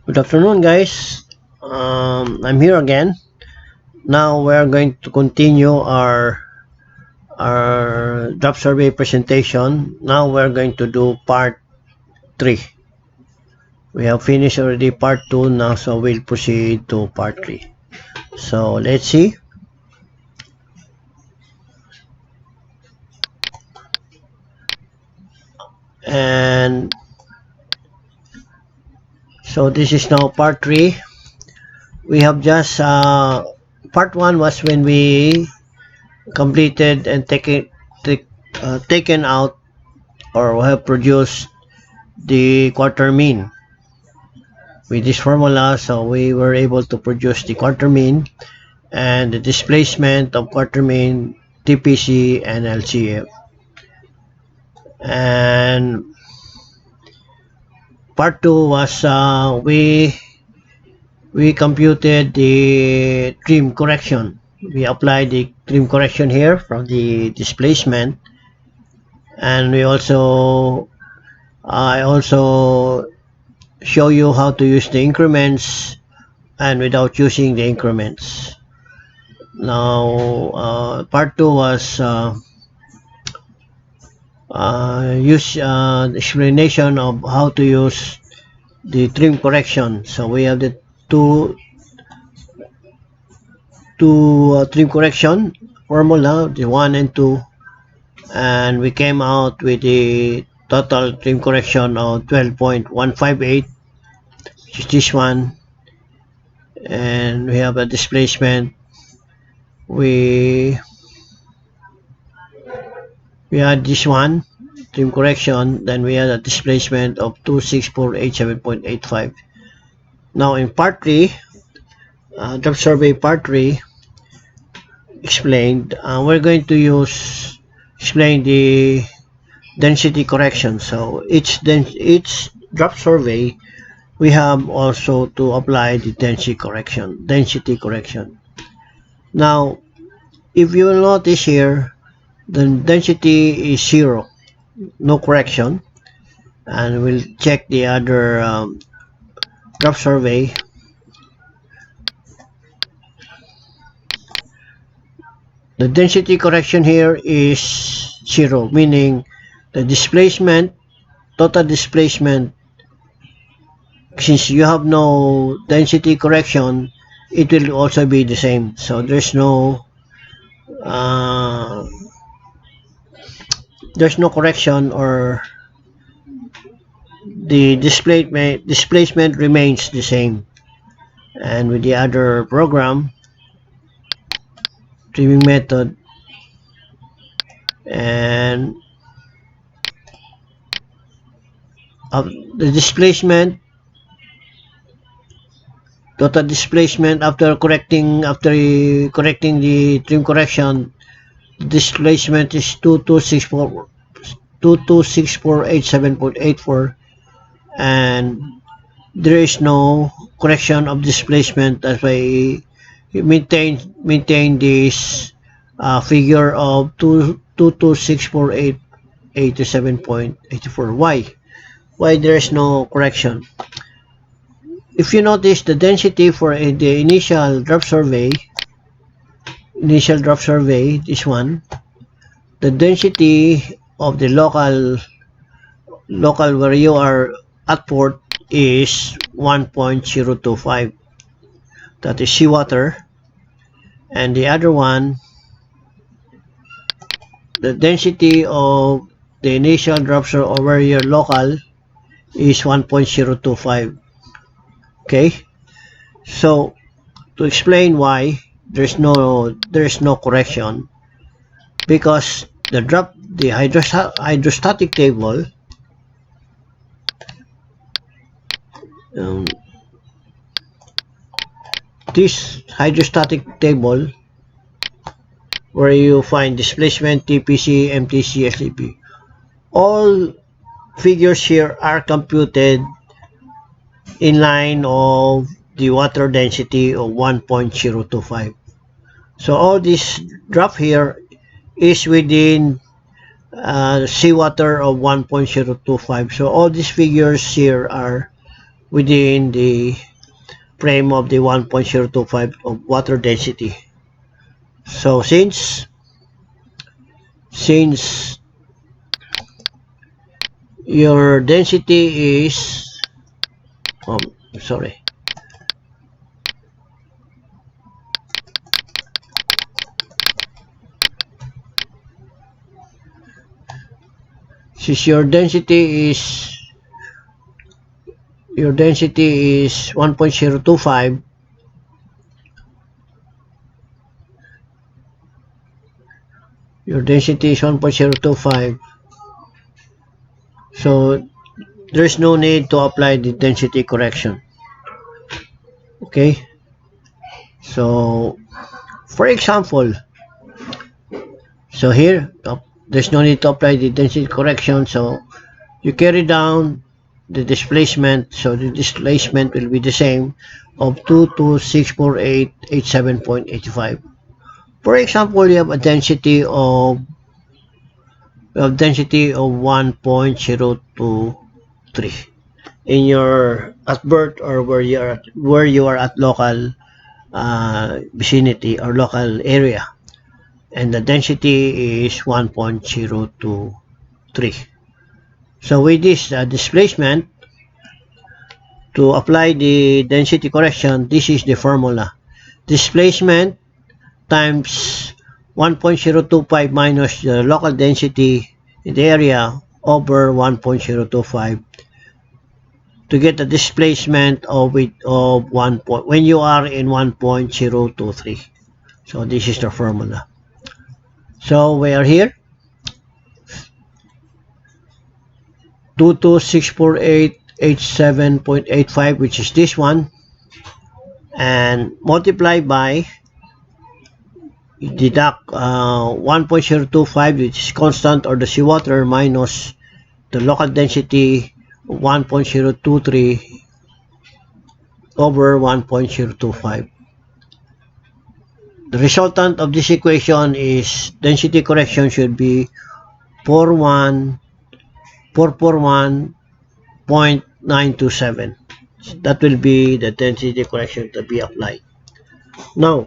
Good afternoon, guys. I'm here again. Now we're going to continue our job survey presentation. Now we're going to do part 3. We have finished already part 2 now, so we'll proceed to part 3. So let's see. And so this is now part 3. We have just part 1 was when we completed and taken out or have produced the quarter mean with this formula. So we were able to produce the quarter mean and the displacement of quarter mean, TPC and LCF. And part 2 was we computed the trim correction. We applied the trim correction here from the displacement, and I also show you how to use the increments and without using the increments. Now part 2 was explanation of how to use the trim correction. So we have the two trim correction formula, the 1 and 2, and we came out with the total trim correction of 12.158, which is this one. And we have a displacement. We had this one trim correction, then we had a displacement of 26487.85. Now in part 3, job survey part 3 explained, we're going to explain the density correction. So each job survey we have also to apply the density correction. Now if you will notice here, the density is 0, no correction. And we'll check the other job survey. The density correction here is 0, meaning the displacement, total displacement, since you have no density correction, it will also be the same. So there's no correction, or the displacement remains the same. And with the other program, trimming method, and the displacement, total displacement after correcting the trim correction, displacement is 226487.84, and there is no correction of displacement. That's why we maintain this figure of 226487.84. Why there is no correction? If you notice the density for the initial drop survey, this one, the density of the local where you are at port is 1.025. That is seawater. And the other one, the density of the initial drop survey over your local is 1.025. Okay, so to explain why there's no correction, because the hydrostatic table, this hydrostatic table where you find displacement, TPC, MTC, STP, all figures here are computed in line of the water density of 1.025. So all this drop here is within seawater of 1.025. So all these figures here are within the frame of the 1.025 of water density. So since your density is sorry, since your density is 1.025, so there's no need to apply the density correction. Okay, so for example, so here there's no need to apply the density correction, so you carry down the displacement, so the displacement will be the same of 2264887.85. For example, you have a density of 1.023 in your at birth, or where you are at local vicinity or local area, and the density is 1.023. So with this displacement, to apply the density correction, this is the formula: displacement times 1.025 minus the local density in the area over 1.025 to get the displacement of 1 point when you are in 1.023. So this is the formula. So we are here 2264887.85, which is this one, and multiply by, deduct 1.025, which is constant or the seawater, minus the local density 1.023 over 1.025. The resultant of this equation is density correction should be 441.927. That will be the density correction to be applied. Now,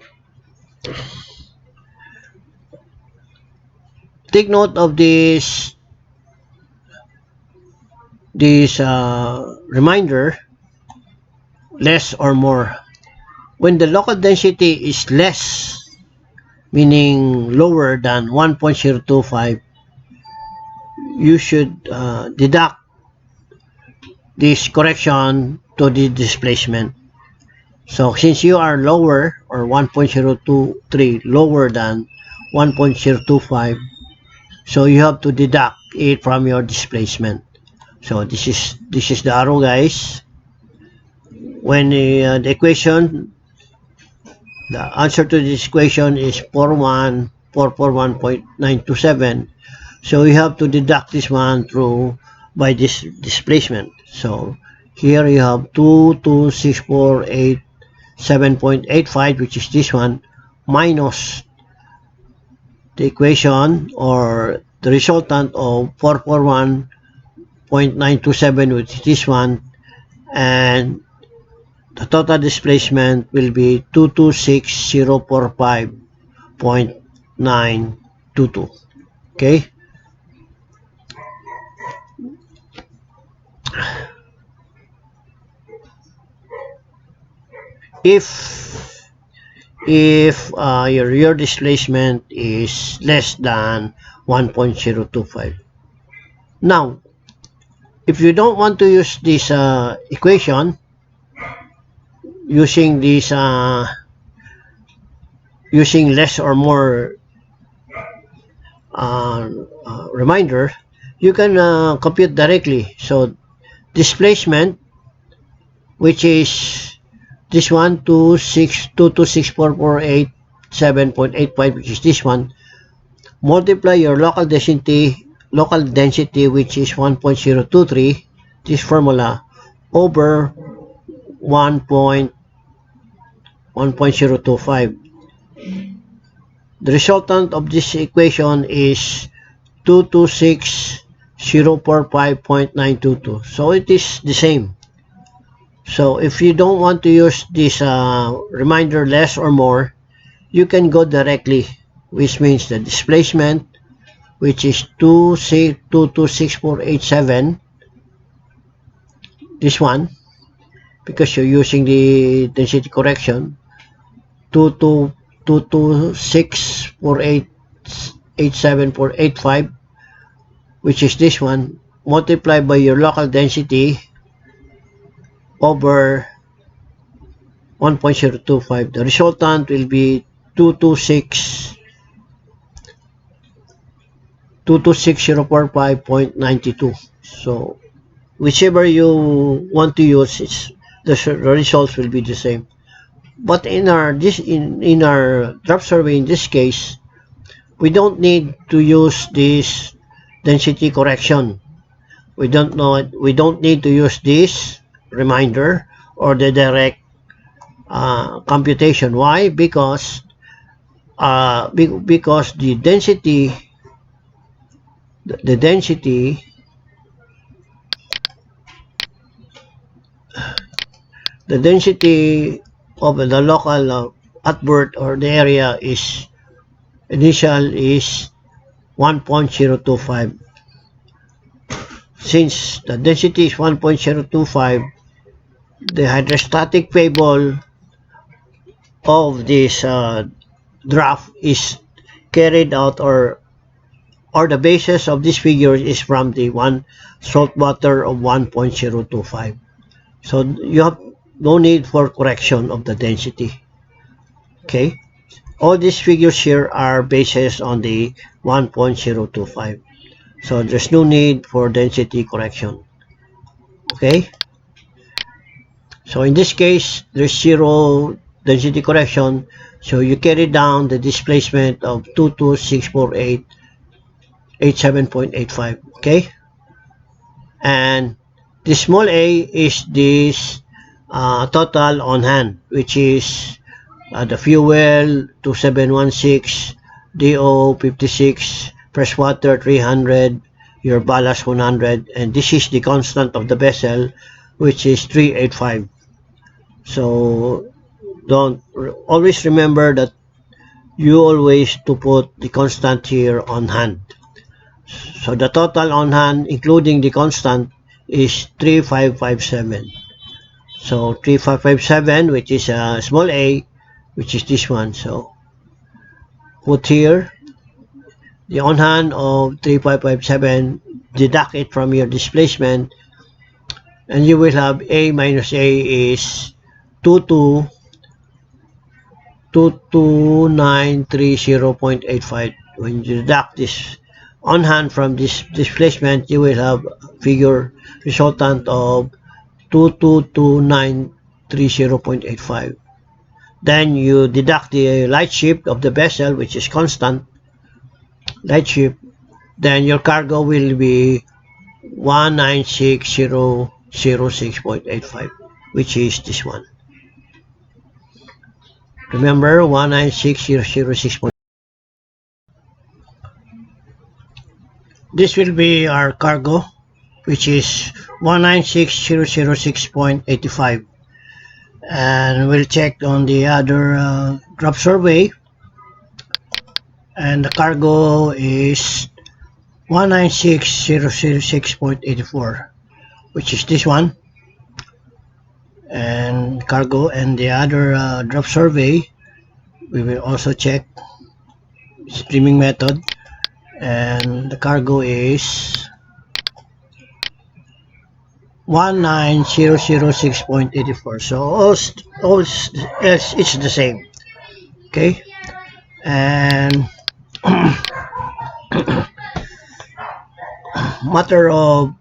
take note of this reminder: less or more. When the local density is less, meaning lower than 1.025, you should deduct this correction to the displacement. So since you are lower, or 1.023 lower than 1.025, so you have to deduct it from your displacement. So this is the arrow, guys. When the equation, the answer to this equation is 441.927, so you have to deduct this one through by this displacement. So here you have 22648.7.85, which is this one, minus the equation or the resultant of 441.927, which is this one, and the total displacement will be 226045.922. Okay. If your displacement is less than 1.025. Now, if you don't want to use this equation, using this using less or more reminder, you can compute directly. So displacement, which is this one, 2264487.85, which is this one, multiply your local density, which is 1.023, this formula, over 1.025. The resultant of this equation is 226045.922. So it is the same. So if you don't want to use this reminder less or more, you can go directly, which means the displacement, which is 226487, this one, because you're using the density correction, 2264887.85, which is this one, multiplied by your local density over 1.025. The resultant will be 226,045.92. So whichever you want to use, the results will be the same. But in our drop survey, in this case, we don't need to use this density correction. We don't need to use this reminder or the direct computation. Why? Because the density of the local outburst or the area is initial is 1.025. Since the density is 1.025, the hydrostatic table of this graph is carried out, or the basis of this figure is from the salt water of 1.025. So you have no need for correction of the density. Okay, all these figures here are bases on the 1.025. So there's no need for density correction. Okay, so in this case there's zero density correction, so you carry down the displacement of 2264887.85. okay, and the small a is this total on hand, which is the fuel 2716, DO 56, fresh water 300, your ballast 100, and this is the constant of the vessel, which is 385. So don't always remember that you always to put the constant here on hand. So the total on hand, including the constant, is 3557. So 3557, which is a small a, which is this one. So put here the on hand of 3557, deduct it from your displacement, and you will have a minus a is 22930.85. When you deduct this on hand from this displacement, you will have figure resultant of 2222930.85. Then you deduct the light shift of the vessel, which is constant light shift. Then your cargo will be 196,006.85, which is this one. Remember, 196,006. This will be our cargo, which is 196,006.85. And we'll check on the other drop survey, and the cargo is 196,006.84, which is this one. And cargo and the other drop survey, we will also check streaming method, and the cargo is 19006.84. So all else it's the same. Okay, and matter of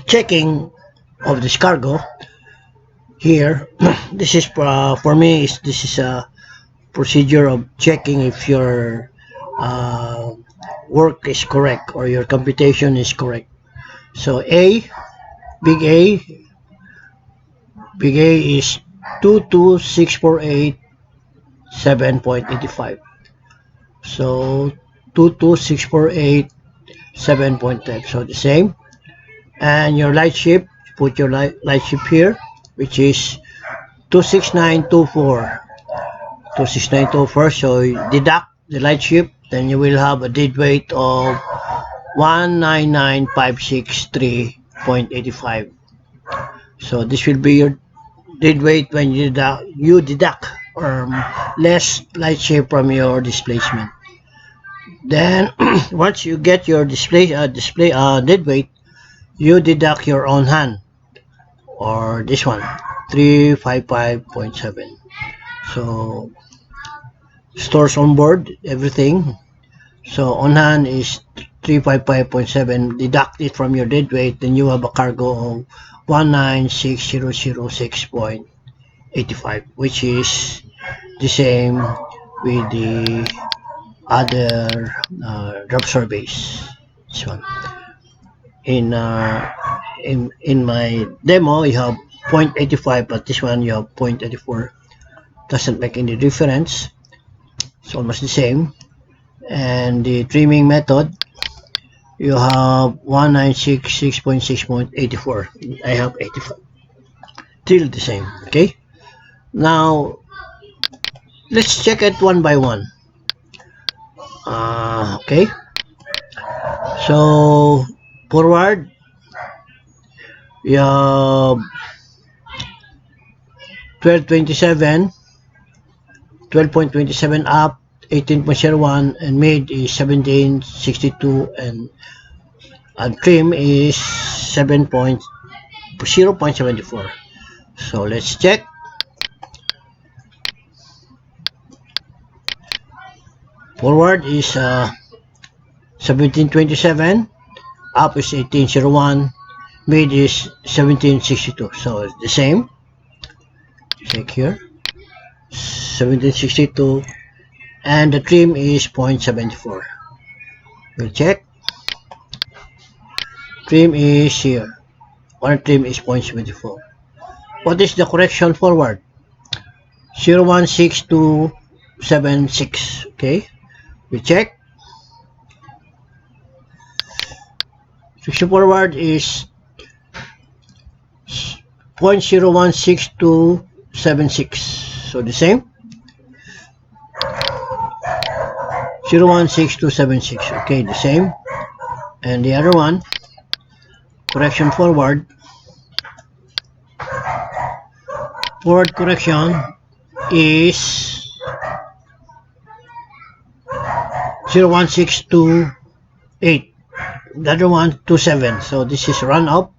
checking of this cargo here. This is for me, this is a procedure of checking if your work is correct or your computation is correct. So big A is 22648.7.85. So 22648.7.5. So the same. And your light shift, put your light shift here. which is 26924. 26924. So you deduct the light shift, then you will have a dead weight of 199,563.85. So this will be your dead weight when you deduct less light shift from your displacement. Then once you get your dead weight, you deduct your own hand, or this one, 355.7. So stores on board everything. So on hand is 355.7. Deduct it from your dead weight, then you have a cargo of 196,006.85, which is the same with the other drop surveys. This one. In my demo, you have 0.85, but this one you have 0.84. Doesn't make any difference. It's almost the same. And the trimming method, you have 1966.6.84. I have 85. Still the same. Okay. Now let's check it one by one. Okay. So forward, you have 12.27 up, 18.01, and mid is 17.62, and trim is 0.74. So let's check. Forward is 17.27, up is 18.01, mid is 17.62. So it's the same. Check here, 17.62, and the trim is 0.74. We'll check. Trim is here. One trim is 0.74. What is the correction forward? 0.16276. Okay. We check. Section forward is 0.016276. So the same. 0.16276. Okay, the same. And the other one, correction forward. Forward correction is 0.1628. The other one, 27. So this is run up.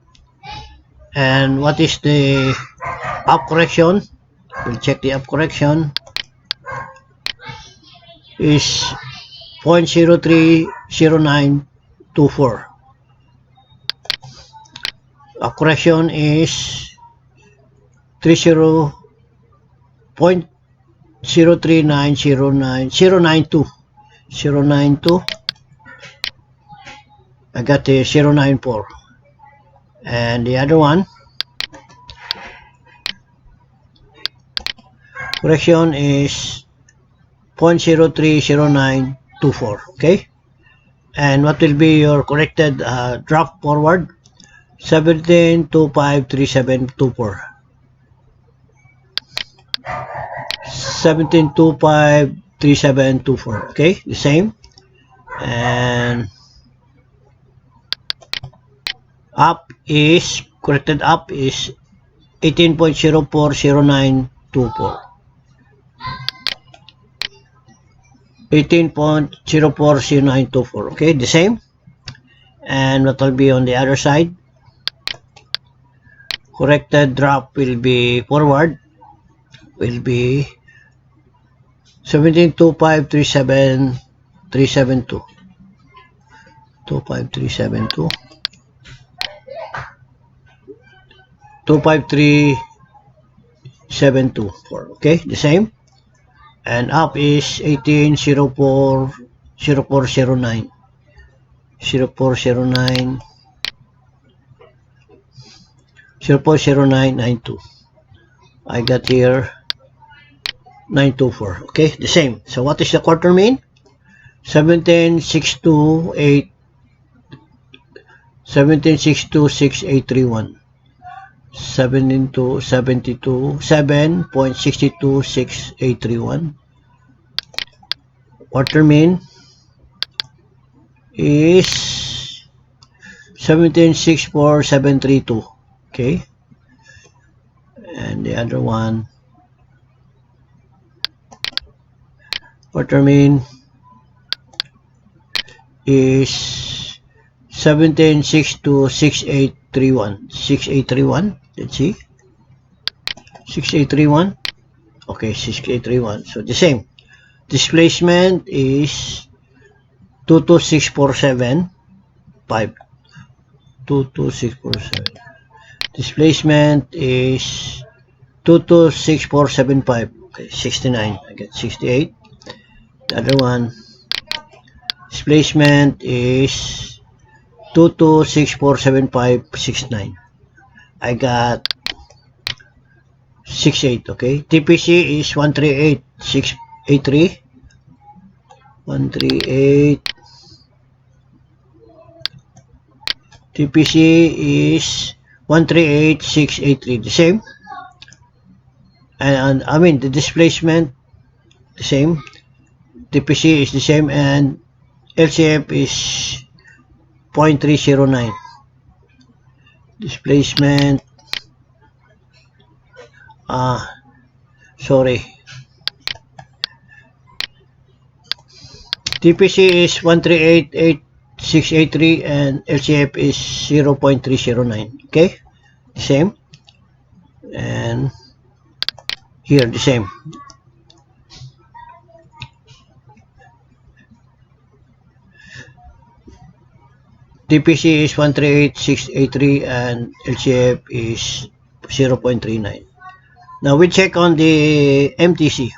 And what is the up correction? We'll check the up correction. Is 0.030924. Up correction is 0.03909092. I got the 0.94. And the other one, correction is 0.030924. Okay. And what will be your corrected drop forward? 17253724. 17253724. Okay, the same. And up is corrected up is 18.040924. 18.040924. Okay, the same. And what will be on the other side? Corrected drop will be forward, will be 17.2537372. 25372. 25374. Okay, the same. And up is 18.0409. 0409. 0.0992. I got here 924. Okay, the same. So what is the quarter mean? 17.628. 17.626.831. 7 into 72, 7.626831. Quarter mean is 17,64732. Okay, and the other one, quarter mean is 17,626,6831. 6831. Let's see, 6831. Okay, 6831. So the same. Displacement is 22647.5. 22647. Displacement is 226,475. Okay, 69. I get 68. The other one, displacement is 226,475.69. I got 68. Okay, TPC is 138,683. 138. TPC is 138,683. The same. And I mean the displacement the same. TPC is the same, and LCF is 0.309. Displacement, sorry, TPC is 138,683 and LCF is 0.309. Okay, the same, and here the same. TPC is 138,683 and LCF is 0.39. Now we check on the MTC.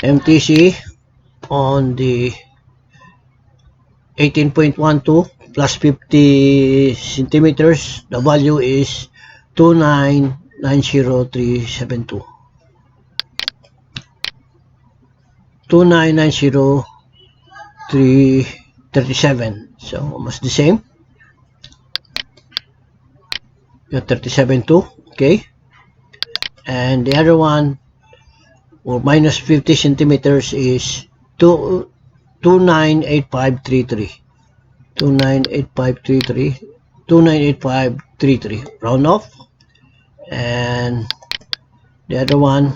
MTC on the 18.12 plus 50 centimeters, the value is 2990372. 2990337. So almost the same. Got 37 too. Okay. And the other one, or minus 50 centimeters, is 298533. 298533. 298533. Round off. And the other one,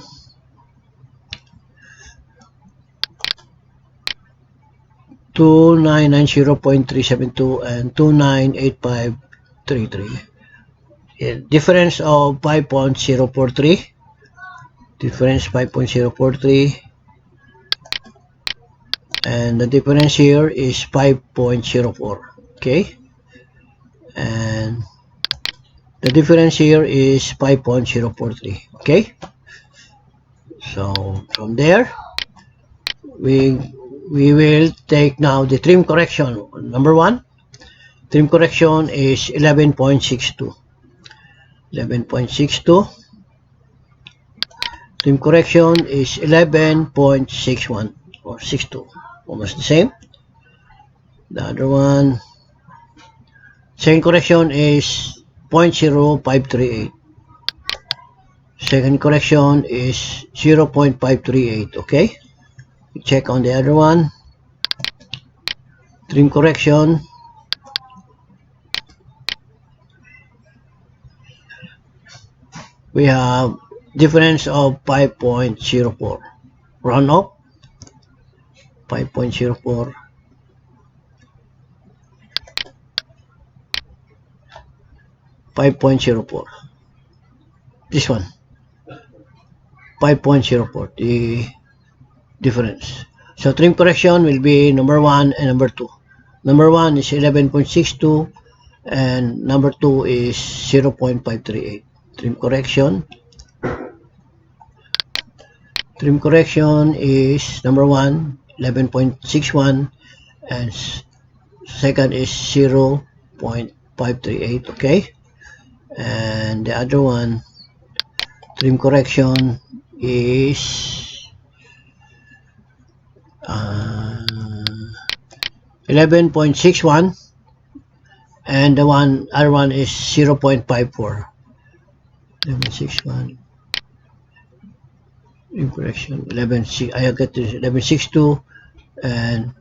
2990.372 and 298533. Difference of 5.043. Difference 5.043. And the difference here is 5.04. Okay. And the difference here is 5.043. Okay. So from there, we will take now the trim correction. Number one, trim correction is 11.62. 11.62. Trim correction is 11.61 or 62. Almost the same. The other one, second correction is 0.0538. Second correction is 0.538. Okay. Check on the other one. Trim correction, we have difference of 5.04. Round up 5.04. 5.04. This one 5.04, the difference. So trim correction will be number 1 and number 2. Number 1 is 11.62 and number 2 is 0.538. Trim correction. Trim correction is number 1 11.61 and second is 0.538. Okay. And the other one, trim correction is 11.61, and the other one is 0.54. 11.61 correction. 11 I got 11.62, and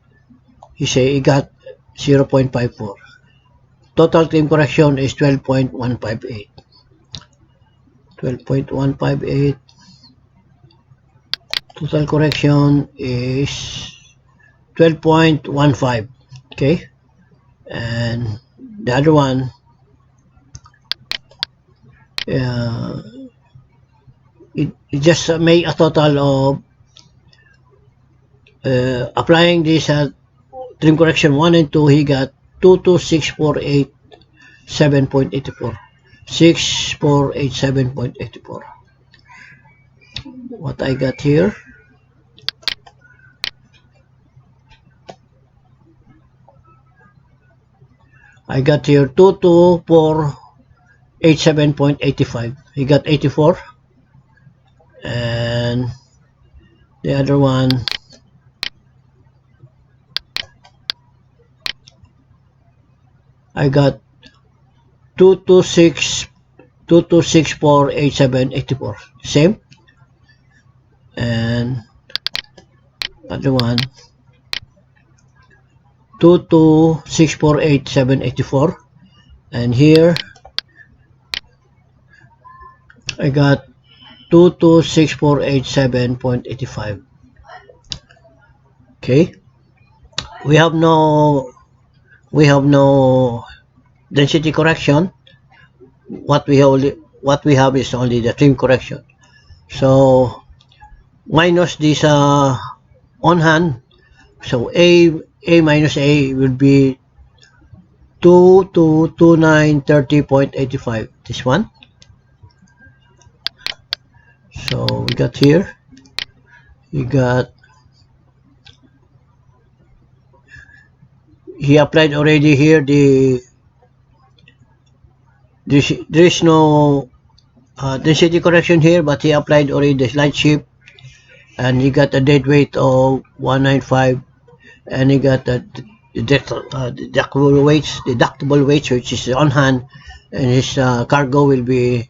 he say he got 0.54. Total claim correction is 12.158. 12.158. Total correction is 12.15. Okay, and the other one, it just made a total of applying this trim correction 1 and 2. He got 226,487.84. 6487.84. What I got here, I got here 22487.85. He got 84, and the other one, I got 226,487.84. Same. And other one, 226,487.84. And here I got 226,487.85. Okay, we have no density correction. What we have is only the trim correction. So minus this on hand, so a minus a will be 222930.85. This one. So we got here, he applied already here there is no density correction here, but he applied already the slide shift, and he got a dead weight of 195, and he got the deductible weights, which is on hand, and his cargo will be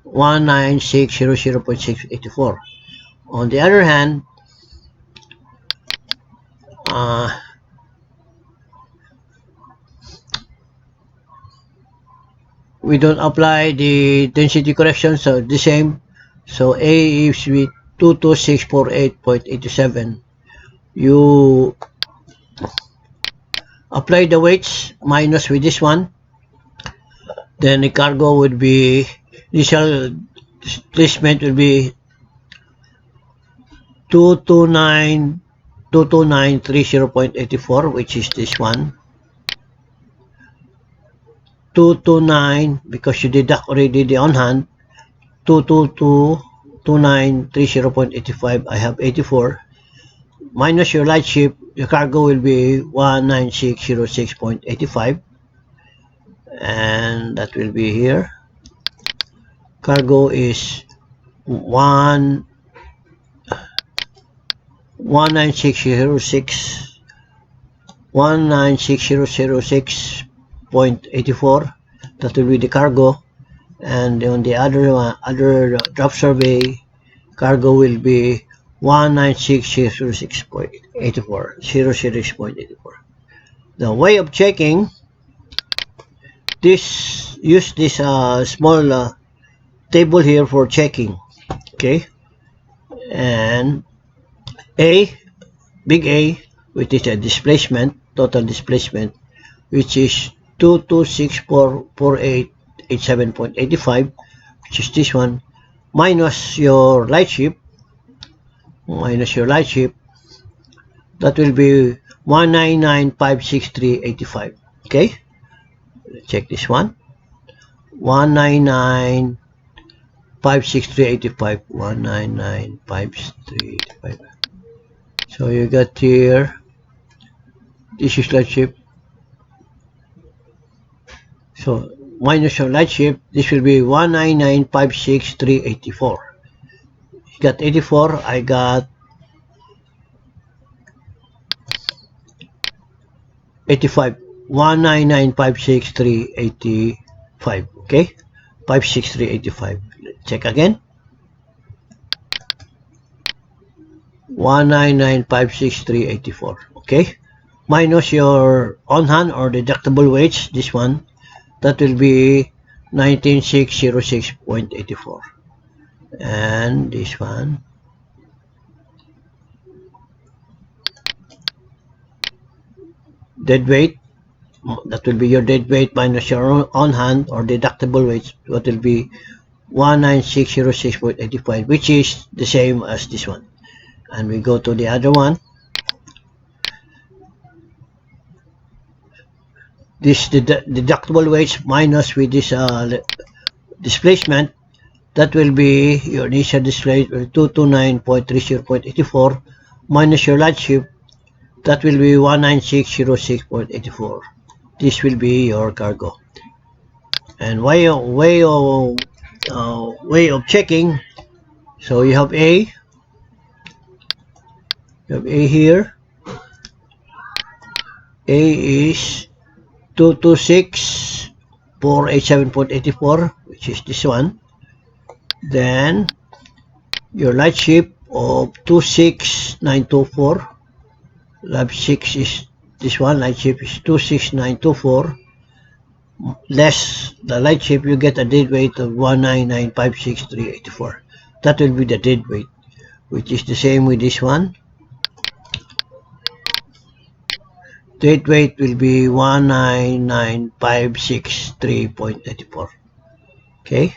19600.684. On the other hand, we don't apply the density correction, so the same. So A is with 22648.87. You apply the weights minus with this one, then the cargo would be, initial displacement will be 22930.84, which is this one. 229, because you deduct already the on hand, 22930.85. I have 84. Minus your light ship, your cargo will be 19606.85, and that will be here. Cargo is 19606.84. That will be the cargo, and on the other drop survey, cargo will be 19606.84. 06.84. The way of checking this, use this small table here for checking. Okay, and big A, which is a displacement, total displacement, which is 226,487.85, which is this one, minus your light ship, that will be 199,563.85. Okay, let's check this one. 199,563.85. 199,563.85. So you got here, this is light ship. So minus your light ship, this will be 199,563.84. You got 84. I got 85 199,563,85. Okay, 563,85. Check again. 199,563,84. Okay, minus your on hand or deductible wage, this one, that will be 19,606.84. And this one, dead weight, that will be your dead weight minus your on hand or deductible wage, that will be 19606.85, which is the same as this one. And we go to the other one. This deductible wage minus with this displacement, that will be your initial displacement 229.30.84 minus your light shift, that will be 19606.84. This will be your cargo. And way of checking. So you have A here. A is 226,487.84, which is this one. Then your light ship of 26924. Lab 6 is this one. Light ship is 26924. Less the light ship, you get a dead weight of 199,563.84. That will be the dead weight, which is the same with this one. Dead weight will be 199,563.84. Okay.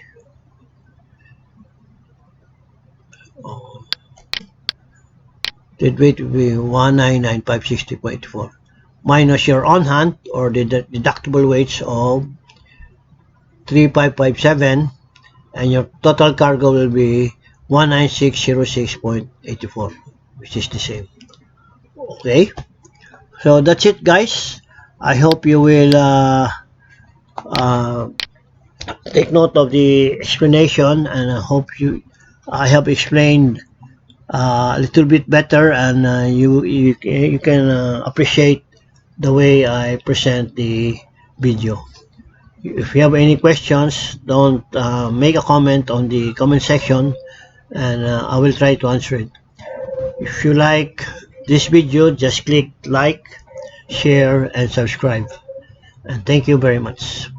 Dead weight will be 199,560.84 minus your on hand or the deductible weights of 3557, and your total cargo will be 19606.84, which is the same. Okay, so that's it, guys. I hope you will take note of the explanation, and I have explained a little bit better, and you can appreciate the way I present the video. If you have any questions, don't make a comment on the comment section, and I will try to answer it. If you like this video, just click like, share, and subscribe. And thank you very much.